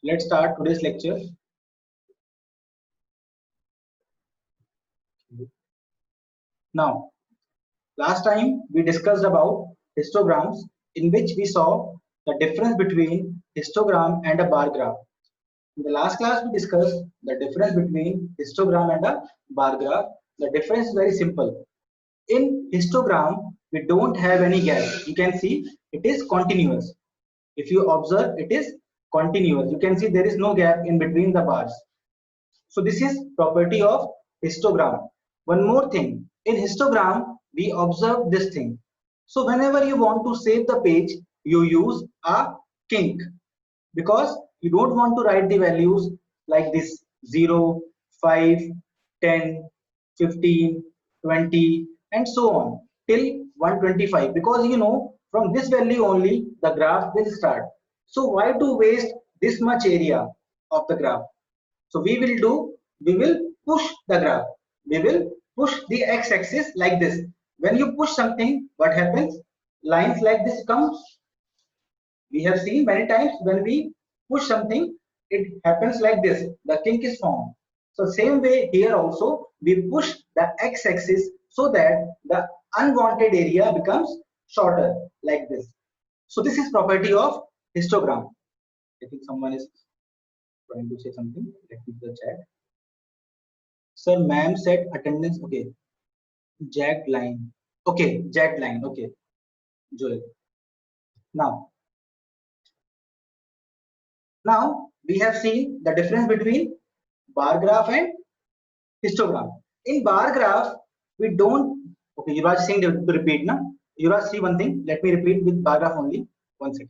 Let's start today's lecture. Now, last time we discussed about histograms, in which we saw the difference between histogram and a bar graph. In the last class, we discussed the difference between histogram and a bar graph. The difference is very simple. In histogram, we don't have any gap. You can see it is continuous. If you observe, it is continuous. You can see there is no gap in between the bars. So this is property of histogram. One more thing, in histogram, we observe this thing. So whenever you want to save the page, you use a kink, because you don't want to write the values like this 0, 5, 10, 15, 20 and so on till 125, because you know from this value only the graph will start. So why to waste this much area of the graph? So we will push the graph. We will push the x-axis like this. When you push something, what happens? Lines like this come. We have seen many times when we push something, it happens like this. The kink is formed. So same way here also, we push the x-axis so that the unwanted area becomes shorter like this. So this is property of histogram. I think someone is trying to say something. Let me see the chat. Sir, ma'am said attendance. Okay. Jagged line. Okay, jagged line. Okay. Joel. Now we have seen the difference between bar graph and histogram. In bar graph, we don't. Okay, Yuvraj Singh to repeat now. Yuvraj, see one thing. Let me repeat with bar graph only. 1 second.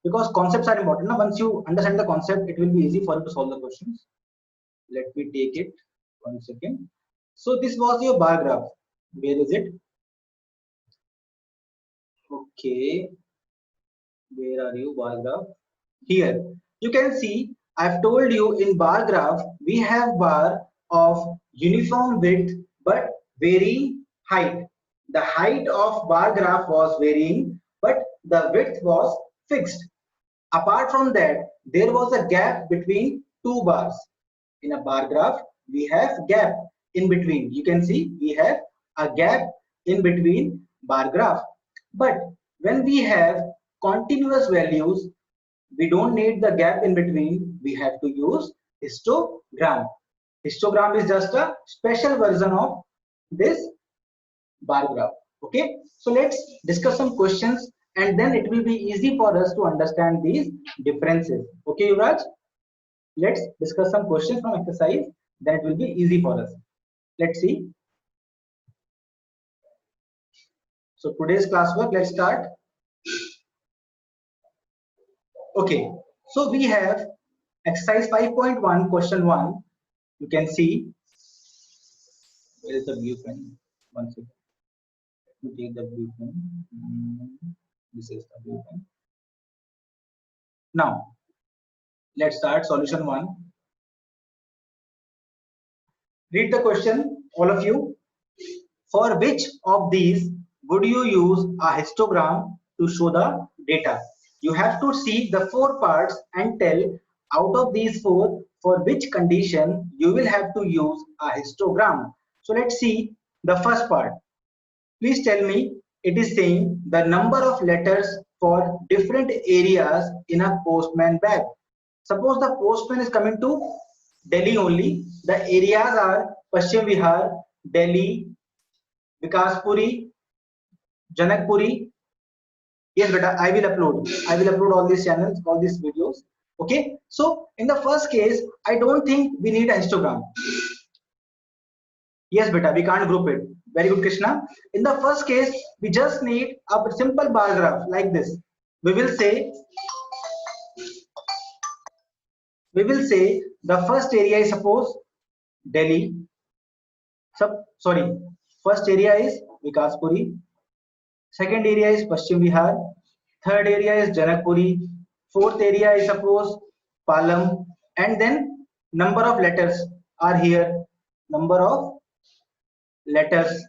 Because concepts are important. Now, once you understand the concept, it will be easy for you to solve the questions. Let me take it. 1 second. So this was your bar graph. Where is it? Okay. Where are you, bar graph? Here. You can see I've told you in bar graph we have bar of uniform width but varying height. The height of bar graph was varying but the width was fixed. Apart from that, there was a gap between two bars. In a bar graph, we have gap in between. You can see we have a gap in between bar graph. But when we have continuous values, we don't need the gap in between. We have to use histogram. Histogram is just a special version of this bar graph. Okay, so let's discuss some questions and then it will be easy for us to understand these differences. Okay, Yuvraj, let's discuss some questions from exercise, then it will be easy for us. Let's see. So today's classwork, let's start. Okay, so we have exercise 5.1 question 1. You can see, where is the view pen? 1 second. Let me take the view pen. This is the view pen. Now, let's start solution 1. Read the question, all of you. For which of these would you use a histogram to show the data? You have to see the 4 parts and tell out of these 4 for which condition you will have to use a histogram. So let's see the first part. Please tell me, it is saying the number of letters for different areas in a postman bag. Suppose the postman is coming to Delhi only. The areas are Paschim Vihar, Delhi, Vikaspuri, Janakpuri. Yes, beta, I will upload all these channels, all these videos. Okay. So in the first case, I don't think we need a histogram. Yes, beta, we can't group it. Very good, Krishna. In the first case, we just need a simple bar graph like this. We will say the first area is suppose Delhi. First area is Vikaspuri. Second area is Paschim Vihar. Third area is Janakpuri. Fourth area is suppose Palam. And then number of letters are here. Number of letters.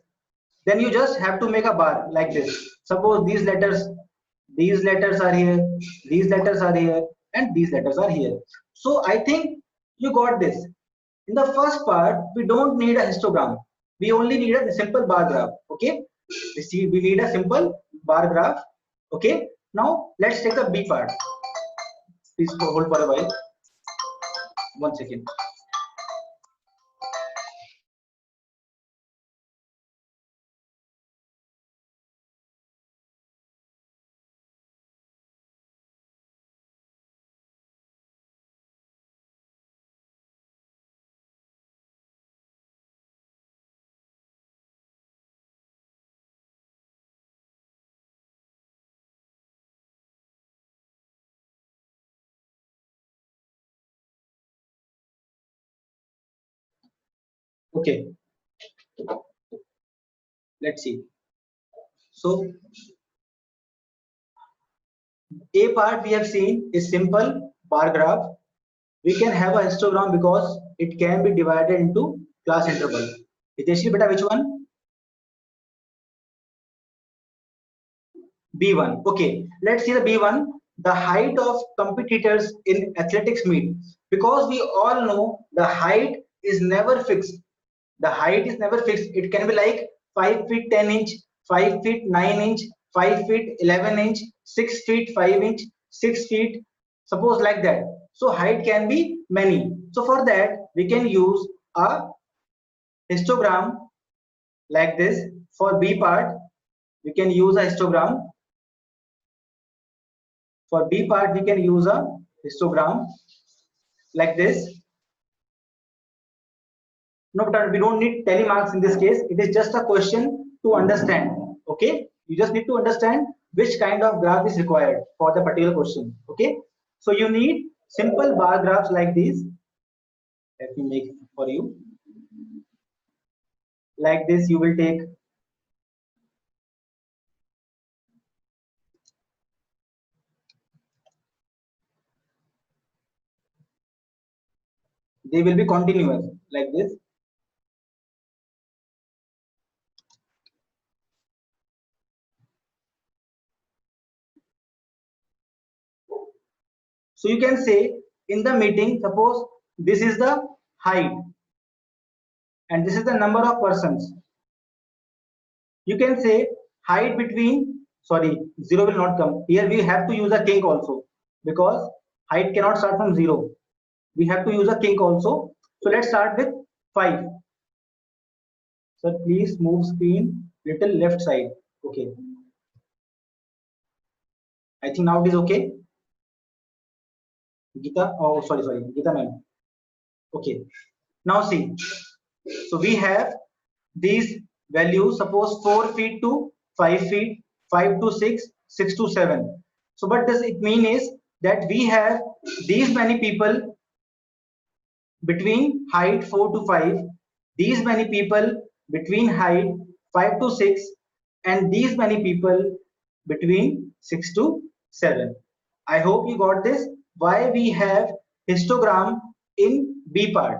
Then you just have to make a bar like this. Suppose these letters are here, these letters are here, and these letters are here. So I think you got this. In the first part, we don't need a histogram. We only need a simple bar graph. Okay, we need a simple bar graph. Okay, now let's take the B part. Please hold for a while. 1 second. Okay, let's see. So A part we have seen is simple bar graph. We can have a histogram because it can be divided into class interval. Hiteshi beta, which one? B1. Okay, let's see the B1. The height of competitors in athletics meet. Because we all know the height is never fixed. The height is never fixed. It can be like 5 feet 10 inch, 5 feet 9 inch, 5 feet 11 inch, 6 feet 5 inch, 6 feet, suppose like that. So height can be many. So for that we can use a histogram like this. For B part we can use a histogram. For B part we can use a histogram like this. No, but we don't need telemarks in this case. It is just a question to understand. Okay, you just need to understand which kind of graph is required for the particular question. Okay, so you need simple bar graphs like these. Let me make for you. Like this, you will take they will be continuous like this. So you can say in the meeting, suppose this is the height and this is the number of persons. You can say height between, sorry, 0 will not come. Here we have to use a kink also because height cannot start from 0. We have to use a kink also. So let's start with 5. So please move screen little left side. Okay. I think now it is okay. Geeta, oh sorry, Geeta ma'am. Okay. Now see. So we have these values, suppose 4 feet to 5 feet, 5 to 6, 6 to 7. So what does it mean is that we have these many people between height 4 to 5, these many people between height 5 to 6, and these many people between 6 to 7. I hope you got this. Why we have histogram in B part.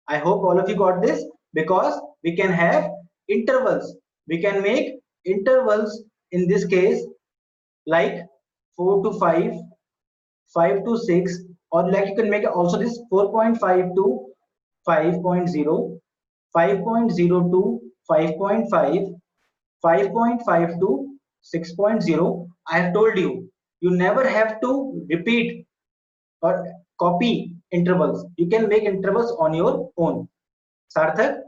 I hope all of you got this because we can have intervals. We can make intervals in this case like 4 to 5, 5 to 6, or like you can make also this 4.5 to 5.0, 5.0 to 5.5, 5.5 to 6.0. I have told you, you never have to repeat or copy intervals. You can make intervals on your own. Sarthak,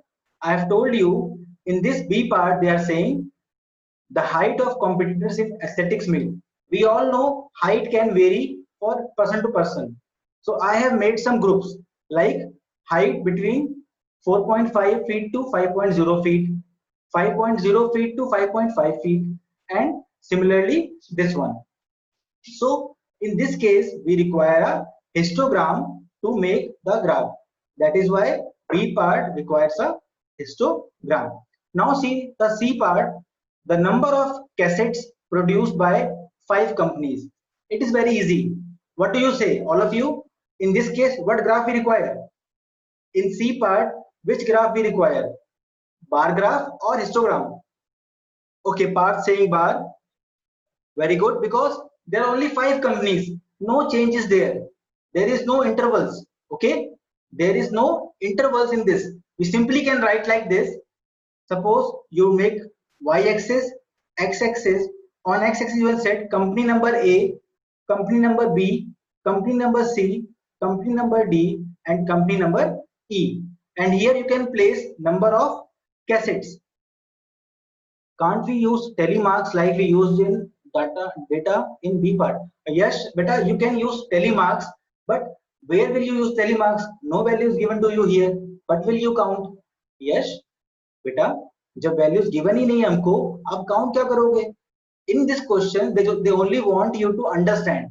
I have told you in this B part, they are saying the height of competitors in aesthetics meet. We all know height can vary for person to person. So I have made some groups like height between 4.5 feet to 5.0 feet, 5.0 feet to 5.5 feet, and similarly this one. So in this case, we require a histogram to make the graph. That is why B part requires a histogram. Now see the C part, the number of cassettes produced by 5 companies. It is very easy. What do you say, all of you? In this case, what graph we require? In C part, which graph we require? Bar graph or histogram? Okay, part saying bar. Very good, because there are only 5 companies. no change is there. There is no intervals. Okay, there is no intervals in this. We simply can write like this. Suppose you make y-axis, x-axis. On x-axis you will set company number A, company number B, company number C, company number D, and company number E. And here you can place number of cassettes. Can't we use telemarks like we used in data in B part? Yes, beta, you can use telemarks, but where will you use telemarks? No value is given to you here. What will you count? Yes, beta, जब values given ही नहीं है हमको, आप count क्या करोगे? In this question, they only want you to understand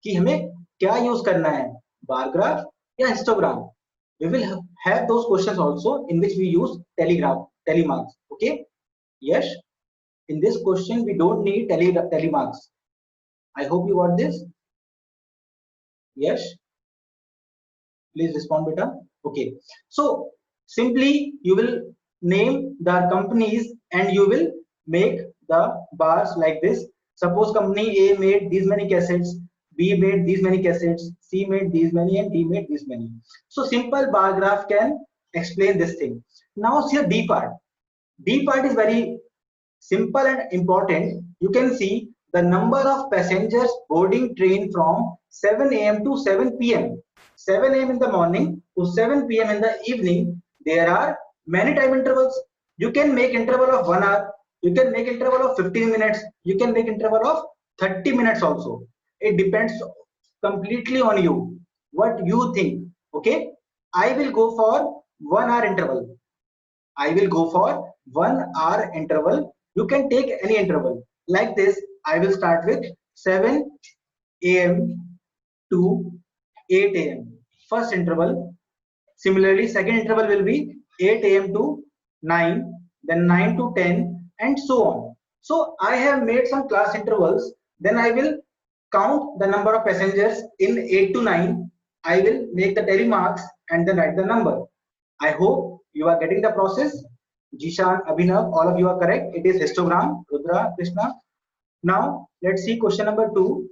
कि हमें क्या use करना है, bar graph या histogram. We will have those questions also in which we use telemarks. Okay? Yes. In this question, we don't need telemarks. I hope you got this. Yes. Please respond, beta. Okay. So simply you will name the companies and you will make the bars like this. Suppose company A made these many cassettes, B made these many cassettes, C made these many, and D made these many. So simple bar graph can explain this thing. Now see the D part. D part is very simple and important. You can see the number of passengers boarding train from 7 a.m. to 7 p.m. 7 a.m. in the morning to 7 p.m. in the evening. There are many time intervals. You can make interval of 1 hour. You can make interval of 15 minutes. You can make interval of 30 minutes also. It depends completely on you. What you think. Okay. I will go for 1 hour interval. I will go for 1 hour interval. You can take any interval. Like this, I will start with 7 a.m. to 8 a.m. First interval. Similarly, second interval will be 8 a.m. to 9, then 9 to 10, and so on. So I have made some class intervals. Then I will count the number of passengers in 8 to 9. I will make the telemarks and then write the number. I hope you are getting the process. Jishan, Abhinav, all of you are correct. It is histogram, Rudra, Krishna. Now, let's see question number 2.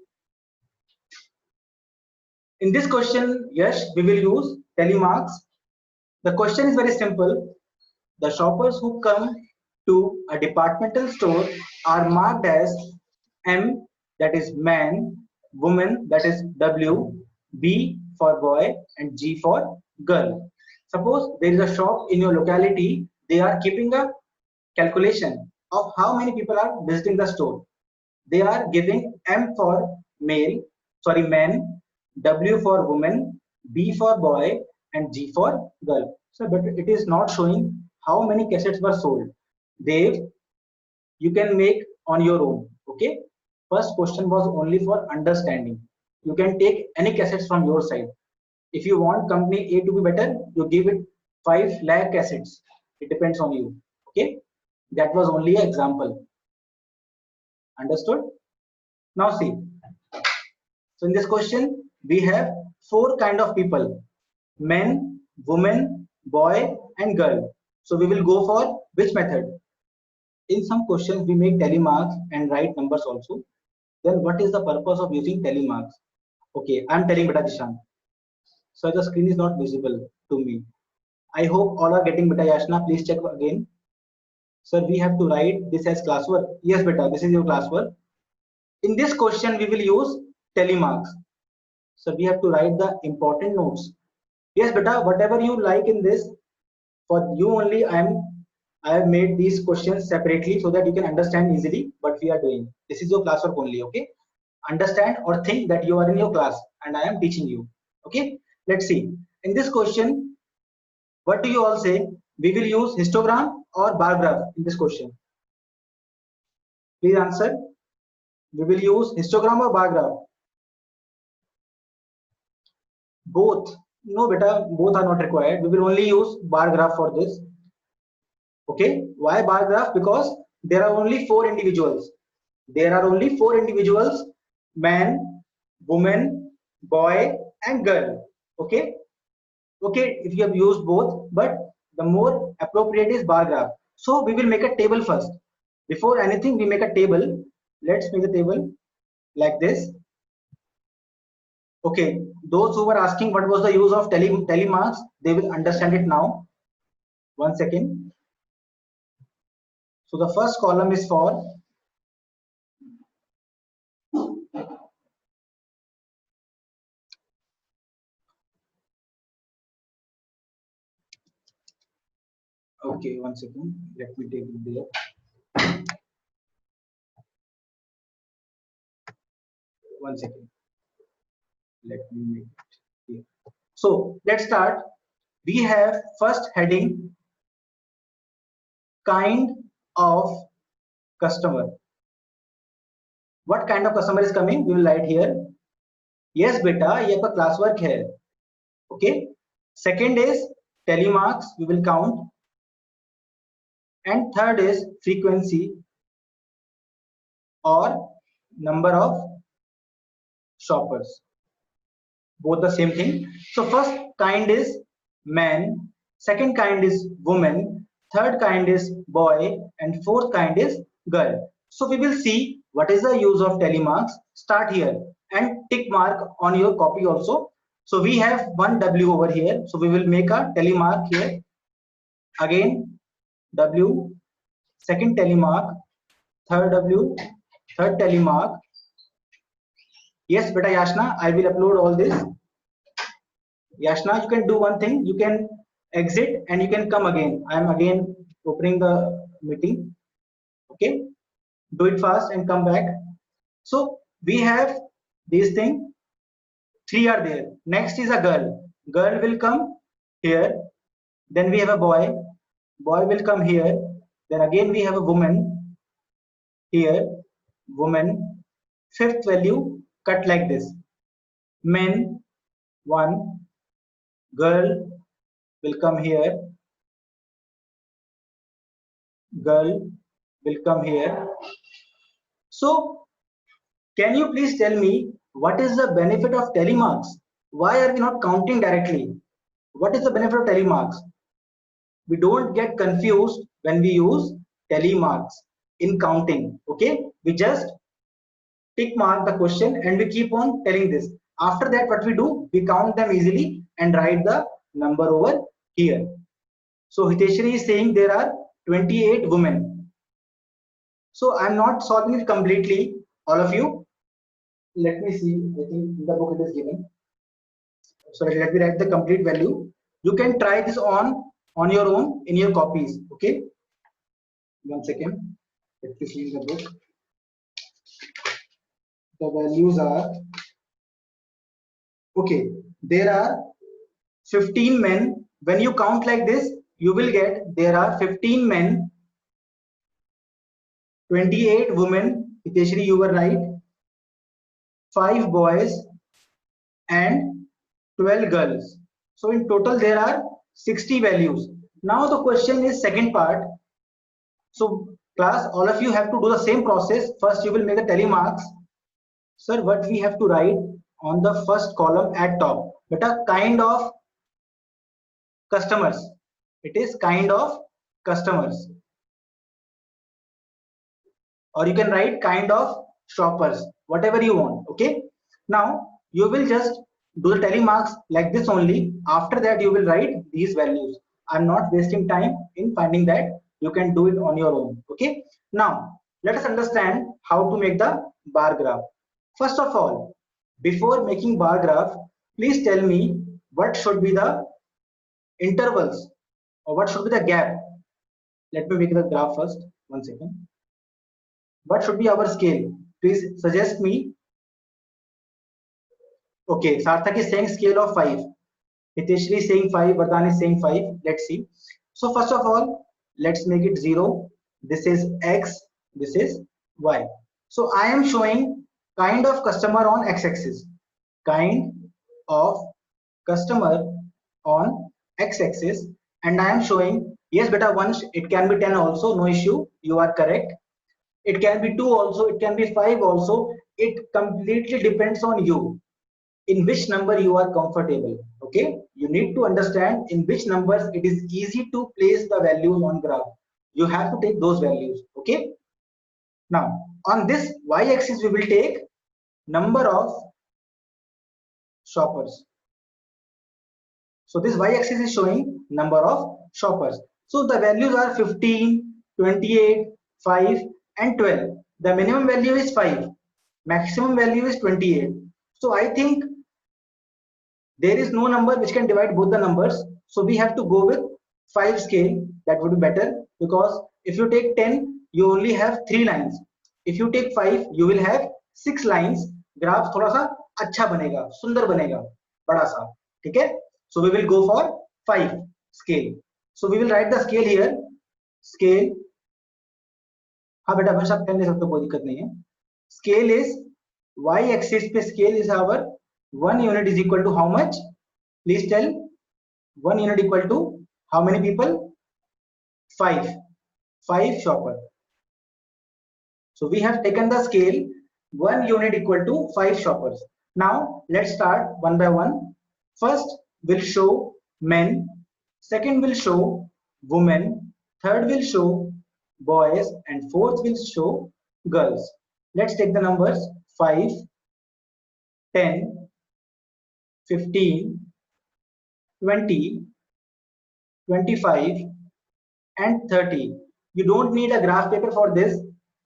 In this question, yes, we will use telemarks. The question is very simple. The shoppers who come to a departmental store are marked as M, that is man, woman, that is W, B for boy, and G for girl. Suppose there is a shop in your locality, they are keeping a calculation of how many people are visiting the store. They are giving M for male, sorry, man, W for woman, B for boy, and G for girl. So, but it is not showing how many cassettes were sold. They, you can make on your own. Okay. First question was only for understanding. You can take any cassettes from your side. If you want company A to be better, you give it 5 lakh cassettes. It depends on you. Okay. That was only an example. Understood? Now see. So in this question, we have 4 kind of people: men, women, boy, and girl. So we will go for which method? In some questions, we make telemarks and write numbers also. Then what is the purpose of using telemarks? Okay, I'm telling Beta Dishan. So the screen is not visible to me. I hope all are getting Beta Yashna. Please check again. Sir, we have to write this as classwork. Yes, Beta, this is your classwork. In this question, we will use telemarks. So we have to write the important notes. Yes, Beta, whatever you like in this, for you only, I have made these questions separately so that you can understand easily what we are doing. This is your classwork only, okay? Understand or think that you are in your class and I am teaching you. Okay, let's see. In this question, what do you all say? We will use histogram or bar graph in this question. Please answer. We will use histogram or bar graph. Both. No, beta, both are not required. We will only use bar graph for this. Okay, why bar graph? Because there are only 4 individuals. There are only 4 individuals: man, woman, boy, and girl. Okay. Okay, if you have used both, but the more appropriate is bar graph. So we will make a table first. Before anything, we make a table. Let's make the table like this. Okay, those who were asking what was the use of telemarks, they will understand it now. 1 second. So the first column is for okay, 1 second. Let me take it there. 1 second. Let me make it here. So let's start. We have first heading kind of customer. What kind of customer is coming? We will write here. Yes, beta, ये आपका class work है. Okay. Second is telemarks. We will count. And third is frequency or number of shoppers. Both the same thing. So first kind is man, second kind is woman, third kind is boy, and fourth kind is girl. So we will see what is the use of telemarks. Start here and tick mark on your copy also. So we have one W over here. So we will make a telemark here. Again W, second telemark, third W, third telemark. Yes, beta Yashna, I will upload all this. Yashna, you can do one thing. You can exit and you can come again. I am again opening the meeting. Okay, do it fast and come back. So we have these things. Three are there. Next is a girl. Girl will come here. Then we have a boy. Boy will come here. Then again we have a woman here. Woman. Fifth value cut like this. Men 1. Girl will come here. Girl will come here. So can you please tell me what is the benefit of telemarks? Why are we not counting directly? What is the benefit of telemarks? We don't get confused when we use telemarks in counting. Okay, we just tick mark the question and we keep on telling this. After that, what we do, we count them easily and write the number over here. So Hiteshri is saying there are 28 women. So I'm not solving it completely, all of you. Let me see. I think in the book it is given. So let me write the complete value. You can try this on your own in your copies. Okay. 1 second. Let me see in the book. The values are okay. There are 15 men. When you count like this, you will get there are 15 men, 28 women. Hiteshri, you were right. 5 boys and 12 girls. So in total there are 60 values. Now the question is second part. So class, all of you have to do the same process. First you will make a telemarks. Sir, what we have to write on the first column at top? But a kind of customers. It is kind of customers. Or you can write kind of shoppers, whatever you want. Okay. Now you will just do the telemarks like this only. After that you will write these values. I'm not wasting time in finding that. You can do it on your own. Okay. Now let us understand how to make the bar graph. First of all, before making bar graph, please tell me what should be the intervals or what should be the gap. Let me make the graph first. 1 second. What should be our scale? Please suggest me. Okay, Sarthak is saying scale of 5. Hiteshri is saying 5. Vardhan is saying 5. Let's see. So first of all, let's make it 0. This is X. This is Y. So I am showing kind of customer on X-axis. Kind of customer on X-axis. And I am showing, yes, beta, once it can be 10 also. No issue. You are correct. It can be 2 also. It can be 5 also. It completely depends on you. In which number you are comfortable. Okay, you need to understand in which numbers it is easy to place the values on graph. You have to take those values. Okay, now on this y-axis we will take number of shoppers. So this y-axis is showing number of shoppers. So the values are 15, 28, 5 and 12. The minimum value is 5. Maximum value is 28. So I think there is no number which can divide both the numbers. So we have to go with 5 scale. That would be better, because if you take 10, you only have 3 lines. If you take 5, you will have 6 lines. Graph थोड़ा सा अच्छा बनेगा, सुंदर बनेगा, बड़ा सा, ठीक है? So we will go for 5 scale. So we will write the scale here. Scale. हाँ बेटा भाई साहब 10 ले सकते हो, कोई दिक्कत नहीं है. Scale is y-axis पे scale is our 1 unit is equal to how much? Please tell. 1 unit equal to how many people? 5. 5 shopper. So we have taken the scale 1 unit equal to 5 shoppers. Now let's start one by one. First will show men, second will show women, third will show boys, and fourth will show girls. Let's take the numbers 5, 10, 15, 20, 25 and 30. You don't need a graph paper for this,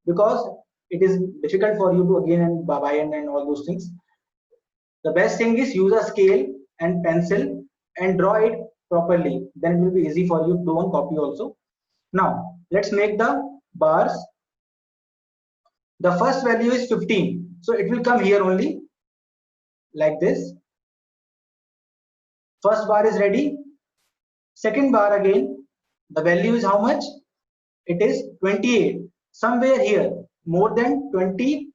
because it is difficult for you to again and buy and all those things. The best thing is use a scale and pencil and draw it properly. Then it will be easy for you to do on copy also. Now let's make the bars. The first value is 15. So it will come here only like this. First bar is ready. Second bar again, the value is how much? It is 28. Somewhere here, more than 20.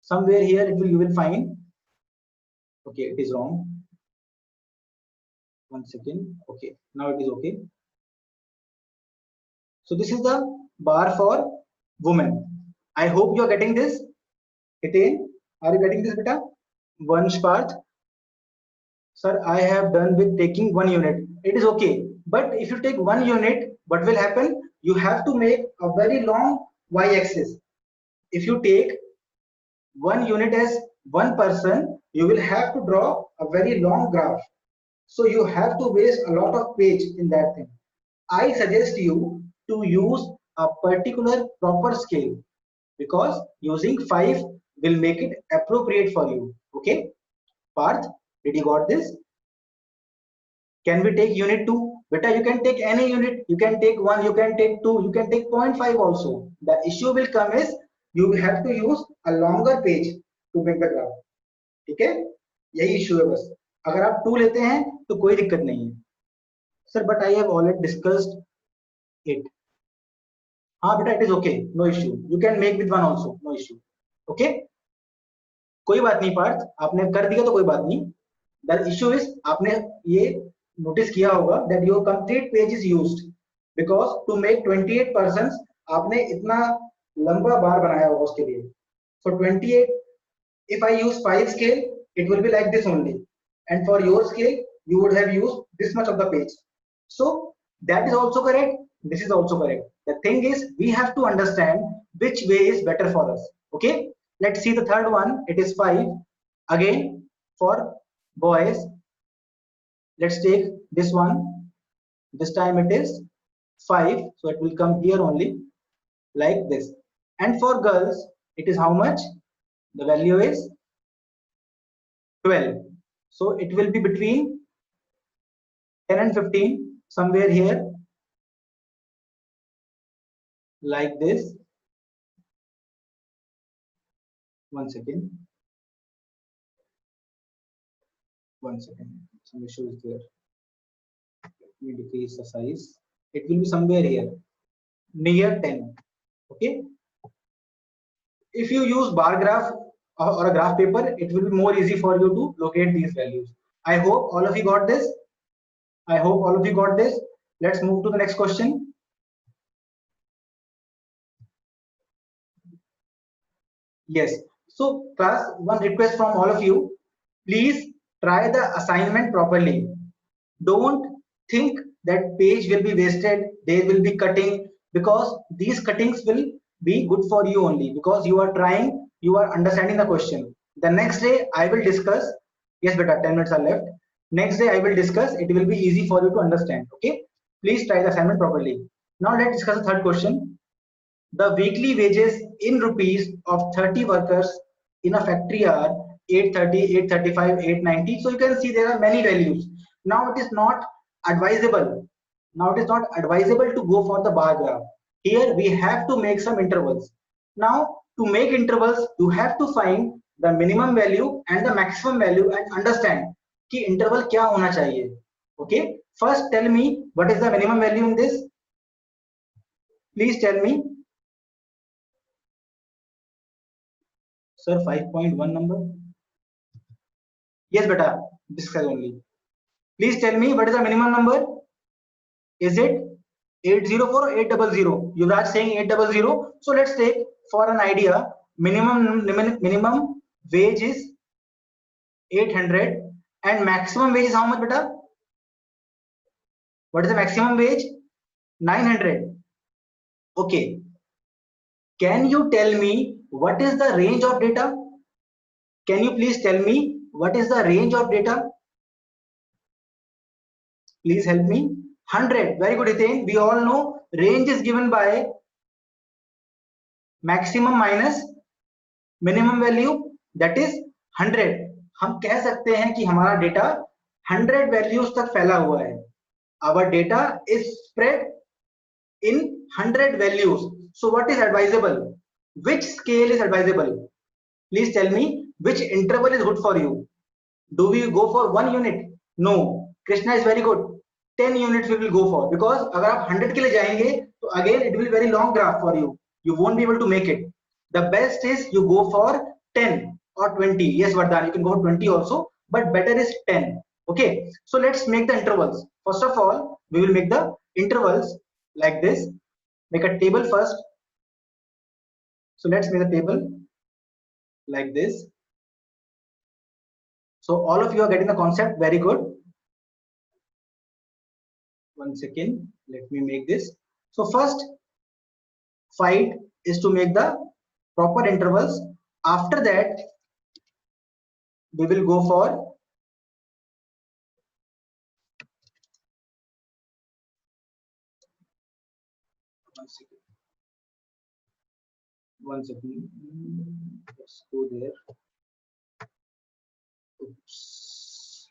Somewhere here it will, you will find. Okay, it is wrong. 1 second. Okay, now it is okay. So this is the bar for women. I hope you are getting this. Hitain, are you getting this, beta? Vansh Parth. Sir, I have done with taking 1 unit. It is okay. But if you take 1 unit, what will happen? You have to make a very long y-axis. If you take 1 unit as 1 person, you will have to draw a very long graph. So you have to waste a lot of page in that thing. I suggest you to use a particular proper scale, because using 5 will make it appropriate for you. Okay, Parth, did you got this? Can we take unit 2? Beta, you can take any unit. You can take 1, you can take 2, you can take 0.5 also. The issue will come is you will have to use a longer page to make the graph. ठीक है, यही issue है बस. अगर आप 2 लेते हैं तो कोई दिक्कत नहीं है. Sir, but I have already discussed it. हाँ बेटा, it is okay, no issue. You can make with 1 also, no issue. Okay, कोई बात नहीं पार्थ, आपने कर दिया तो कोई बात नहीं. The issue is आपने ये नोटिस किया होगा that your complete page is used, because to make 28 persons आपने इतना लंबा बार बनाया होगा उसके लिए. So 28, if I use 5 scale, it will be like this only, and for your scale you would have used this much of the page. So that is also correct, this is also correct. The thing is we have to understand which way is better for us. Okay, let's see the third one. It is 5 again for boys. Let's take this one. This time it is 5, so it will come here only like this. And for girls it is how much? The value is 12. So it will be between 10 and 15, somewhere here like this. 1 second. 1 second. Some issue is there. Let me decrease the size. It will be somewhere here near 10. Okay. If you use bar graph or a graph paper, it will be more easy for you to locate these values. I hope all of you got this. I hope all of you got this. Let's move to the next question. Yes. So class, one request from all of you. Please try the assignment properly. Don't think that page will be wasted, they will be cutting, because these cuttings will be good for you only because you are trying, you are understanding the question. The next day I will discuss Yes, beta, 10 minutes are left. Next day I will discuss. It will be easy for you to understand. Okay. Please try the assignment properly. Now let's discuss the third question. The weekly wages in rupees of 30 workers in a factory are 830, 835, 890. So you can see there are many values. Now it is not advisable. Now it is not advisable to go for the bar graph. Here we have to make some intervals. Now to make intervals, you have to find the minimum value and the maximum value and understand कि interval क्या होना चाहिए. Okay. First tell me what is the minimum value in this. Please tell me. Sir, 5.1 number. Yes, beta. This is only. Please tell me what is the minimum number. Is it 804 or 800? Yuvraj saying 800. So let's take for an idea. Minimum wage is 800 and maximum wage is how much, beta? What is the maximum wage? 900. Okay. Can you tell me what is the range of data? Can you please tell me what is the range of data? Please help me. 100. Very good, Hiten. We all know range is given by maximum minus minimum value, that is 100. हम कह सकते हैं कि हमारा data 100 values तक फैला हुआ है. Our data is spread in 100 values. So what is advisable? Which scale is advisable? Please tell me which interval is good for you. Do we go for 1 unit? No. Krishna is very good. 10 units we will go for, because अगर आप 100 के लिए जाएंगे तो again it will be very long graph for you. You won't be able to make it. The best is you go for 10 or 20. Yes, Vardhan, you can go for 20 also, but better is 10. Okay, so let's make the intervals. First of all, we will make the intervals like this. Make a table first. So let's make a table like this. So all of you are getting the concept. Very good. One second, let me make this. So first fight is to make the proper intervals. After that we will go for one second. Let's go there. Oops.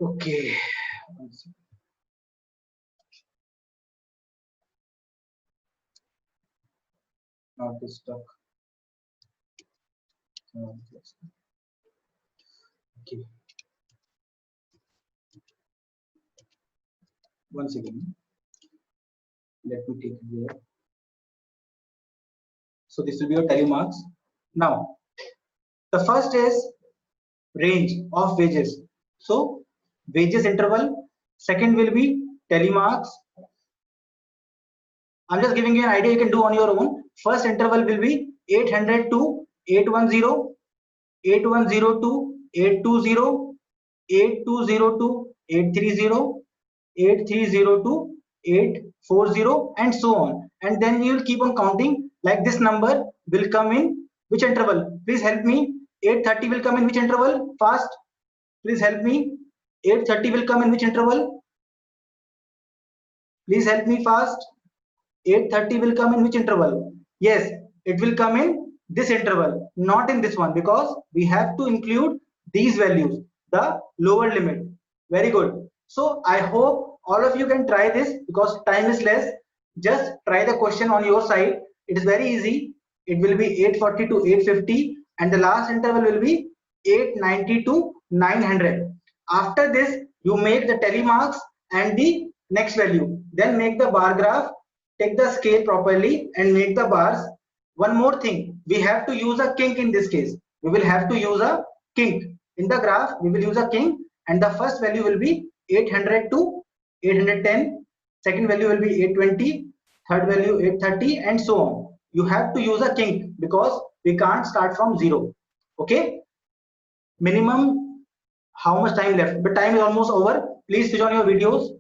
Okay. Not this stuck. Okay. One second. Let me take it there. So this will be your tally marks. Now, the first is range of wages. So wages interval. Second will be tally marks. I'm just giving you an idea, you can do on your own. First interval will be 800 to 810, 8102 to 820, 8202 to 830, 830 to 840, and so on. And then you will keep on counting, like this number will come in which interval? Please help me. 830 will come in which interval? Fast. Please help me. 830 will come in which interval? Please help me fast. 830 will come in which interval? Yes, it will come in this interval, not in this one, because we have to include these values, the lower limit. Very good. So I hope all of you can try this, because time is less. Just try the question on your side. It is very easy. It will be 840 to 850, and the last interval will be 890 to 900. After this, you make the tally marks and the next value. Then make the bar graph. Take the scale properly and make the bars. One more thing, we have to use a kink in this case. We will have to use a kink. In the graph, we will use a kink, and the first value will be 800 to 810. Second value will be 820. Third value 830, and so on. You have to use a kink because we can't start from zero. Okay? Minimum, how much time left? But time is almost over. Please switch on your videos.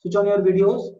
Switch on your videos.